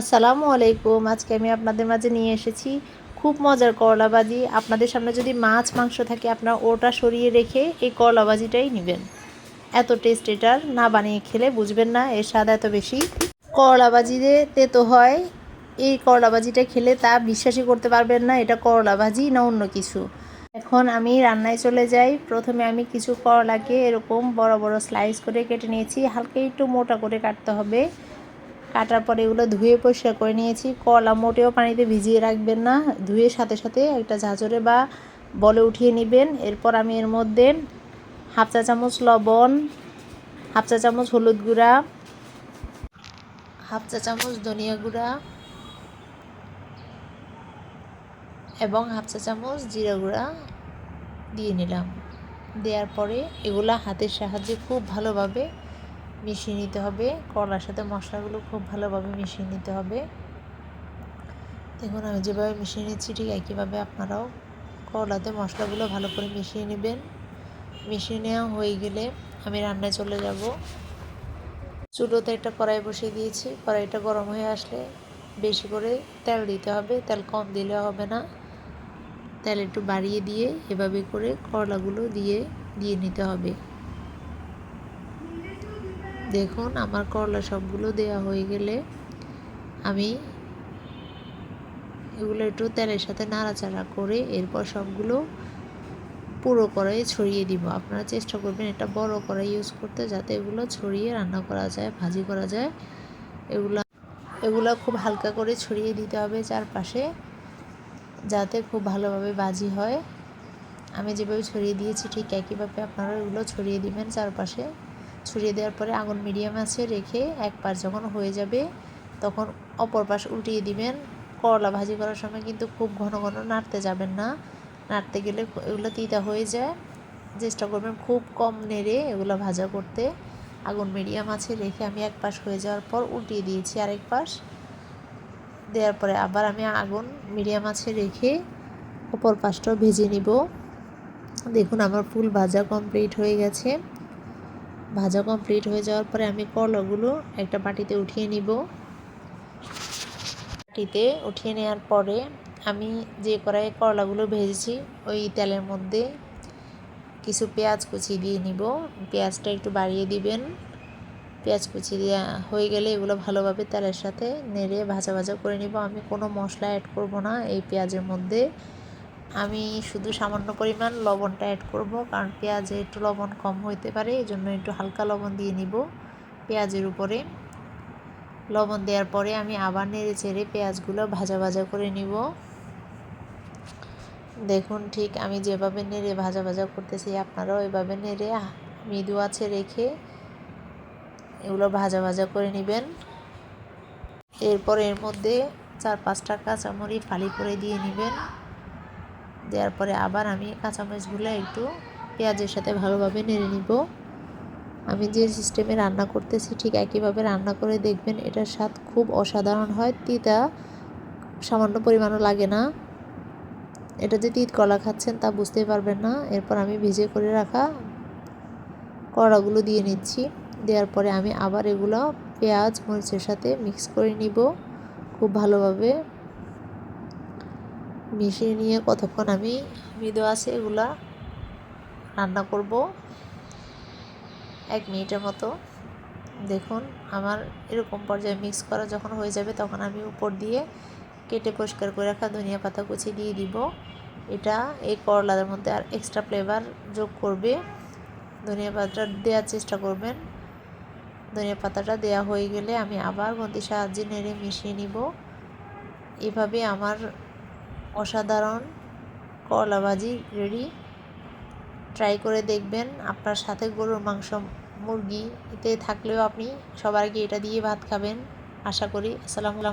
আসসালামু আলাইকুম। আজকে আমি আপনাদের মাঝে নিয়ে এসেছি খুব মজার করলা ভাজি। আপনাদের সামনে যদি মাছ মাংস থাকে আপনারা ওটা সরিয়ে রেখে এই করলা ভাজিটাই নেবেন। এত টেস্ট এটার, না বানিয়ে খেলে বুঝবেন না এর স্বাদ এত বেশি। করলা ভাজিতে তেতো হয়, এই করলা ভাজিটা খেলে তা বিশ্বাসই করতে পারবেন না এটা করলা ভাজি না অন্য কিছু। এখন আমি রান্নায় চলে যাই। প্রথমে আমি কিছু করলাকে এরকম বড় বড় স্লাইস করে কেটে নিয়েছি। হালকা একটু মোটা করে কাটতে হবে। কাটার পরে এগুলো ধুয়ে পরিষ্কার করে নিয়েছি। করলা মোটেও পানিতে ভিজিয়ে রাখবেন না, ধুয়ে সাথে সাথে একটা ঝাঁঝরে বা বলে উঠিয়ে নেবেন। এরপর আমি এর মধ্যে হাফ চা চামচ লবণ, হাফ চা চামচ হলুদ গুঁড়া, হাফ চা চামচ ধনিয়া গুঁড়া এবং হাফ চা চামচ জিরা গুঁড়া দিয়ে নিলাম। দেওয়ার পরে এগুলা হাতের সাহায্যে খুব ভালোভাবে মিশিয়ে নিতে হবে। করলার সাথে মশলাগুলো খুব ভালোভাবে মিশিয়ে নিতে হবে। দেখুন আমি যেভাবে মিশিয়ে নিচ্ছি ঠিক একইভাবে আপনারাও করলাতে মশলাগুলো ভালো করে মিশিয়ে নেবেন। মিশিয়ে নেওয়া হয়ে গেলে আমি রান্নায় চলে যাব। চুলোতে একটা কড়াই বসিয়ে দিয়েছি। কড়াইটা গরম হয়ে আসলে বেশি করে তেল দিতে হবে, তেল কম দিলে হবে না। তেল একটু বাড়িয়ে দিয়ে এভাবে করে করলাগুলো দিয়ে নিতে হবে। দেখুন আমার করলা সবগুলো দেওয়া হয়ে গেলে আমি এগুলো একটু তেলের সাথে নাড়াচাড়া করে এরপর সবগুলো পুরো কড়াইয়ে ছড়িয়ে দিব। আপনারা চেষ্টা করবেন এটা বড় কড়াই ইউজ করতে, যাতে এগুলো ছড়িয়ে রান্না করা যায়, ভাজি করা যায়। এগুলো খুব হালকা করে ছড়িয়ে দিতে হবে চারপাশে, যাতে খুব ভালোভাবে ভাজি হয়। আমি যেভাবে ছড়িয়ে দিয়েছি ঠিক একইভাবে আপনারা এগুলো ছড়িয়ে দিবেন চারপাশে। ছড়িয়ে দেওয়ার পরে আগুন মিডিয়াম আছে রেখে এক পাশ যখন হয়ে যাবে তখন অপর পাশ উল্টিয়ে দিবেন। করলা ভাজি করার সময় কিন্তু খুব ঘন ঘন নাড়তে যাবেন না, নাড়তে গেলে এগুলো তিতা হয়ে যায়। চেষ্টা করবেন খুব কম নেড়ে এগুলো ভাজা করতে। আগুন মিডিয়াম আছে রেখে আমি এক পাশ হয়ে যাওয়ার পর উল্টিয়ে দিয়েছি আরেক পাশ। দেওয়ার পরে আবার আমি আগুন মিডিয়াম আছে রেখে অপর পাশটাও ভেজে নিব। দেখুন আমার ফুল ভাজা কমপ্লিট হয়ে গেছে। ভাজা কমপ্লিট হয়ে যাওয়ার পরে আমি করলাগুলো একটা বাটিতে উঠিয়ে নিব। বাটিতে উঠিয়ে নেওয়ার পরে আমি যে কড়াইয়ে করলাগুলো ভেজেছি ওই তেলের মধ্যে কিছু পেঁয়াজ কুচি দিয়ে নিব। পেঁয়াজটা একটু বাড়িয়ে দিবেন। পেঁয়াজ কুচি দেওয়া হয়ে গেলে এগুলো ভালোভাবে তেলের সাথে নেড়ে ভাজা ভাজা করে নিব। আমি কোনো মশলা অ্যাড করব না এই পেঁয়াজের মধ্যে। আমি শুধু সামান্য পরিমাণ লবণটা অ্যাড করব, কারণ পেঁয়াজে একটু লবণ কম হইতে পারে, এই জন্য একটু হালকা লবণ দিয়ে নিব পেঁয়াজের উপরে। লবণ দেওয়ার পরে আমি আবার নেড়ে চেড়ে পেঁয়াজগুলো ভাজা ভাজা করে নিব। দেখুন ঠিক আমি যেভাবে নেড়ে ভাজা ভাজা করতেছি আপনারাও এভাবে নেড়ে মৃদু আঁচে রেখে এগুলো ভাজা ভাজা করে নেবেন। এরপর এর মধ্যে 4-5টা কাঁচামরিচ ফালি করে দিয়ে নেবেন। দেওয়ার পরে আবার আমি কাঁচামরিচগুলো একটু পেঁয়াজের সাথে ভালোভাবে নেড়ে নিব। আমি যে সিস্টেমে রান্না করতেছি ঠিক একইভাবে রান্না করে দেখবেন, এটার স্বাদ খুব অসাধারণ হয়। তিতা সামান্য পরিমাণও লাগে না। এটা যে তিত কলা খাচ্ছেন তা বুঝতেই পারবেন না। এরপর আমি ভেজে করে রাখা কড়াগুলো দিয়ে নিচ্ছি। দেওয়ার পরে আমি আবার এগুলো পেঁয়াজ মরিচের সাথে মিক্স করে নিব। খুব ভালোভাবে মিশিয়ে নিয়ে কতক্ষণ আমি মৃদু আঁচে এগুলা রান্না করব 1 মিনিটের মতো। দেখুন আমার এরকম পর্যায়ে মিক্স করা যখন হয়ে যাবে তখন আমি উপর দিয়ে কেটে পরিষ্কার করে রাখা ধনিয়া পাতা কুচি দিয়ে দিব। এটা এই করলার মধ্যে আর এক্সট্রা ফ্লেভার যোগ করবে। ধনিয়া পাতাটা দেওয়ার চেষ্টা করবেন। ধনিয়া পাতাটা দেওয়া হয়ে গেলে আমি আবার খুন্তির সাহায্যে নেড়ে মিশিয়ে নিব। এভাবে আমার অসাধারণ করলা ভাজি রেডি। ট্রাই করে দেখবেন। আপনার সাথে গরুর মাংস মুরগি এতে থাকলেও আপনি সবার আগে এটা দিয়ে ভাত খাবেন আশা করি। আসসালামু আলাইকুম।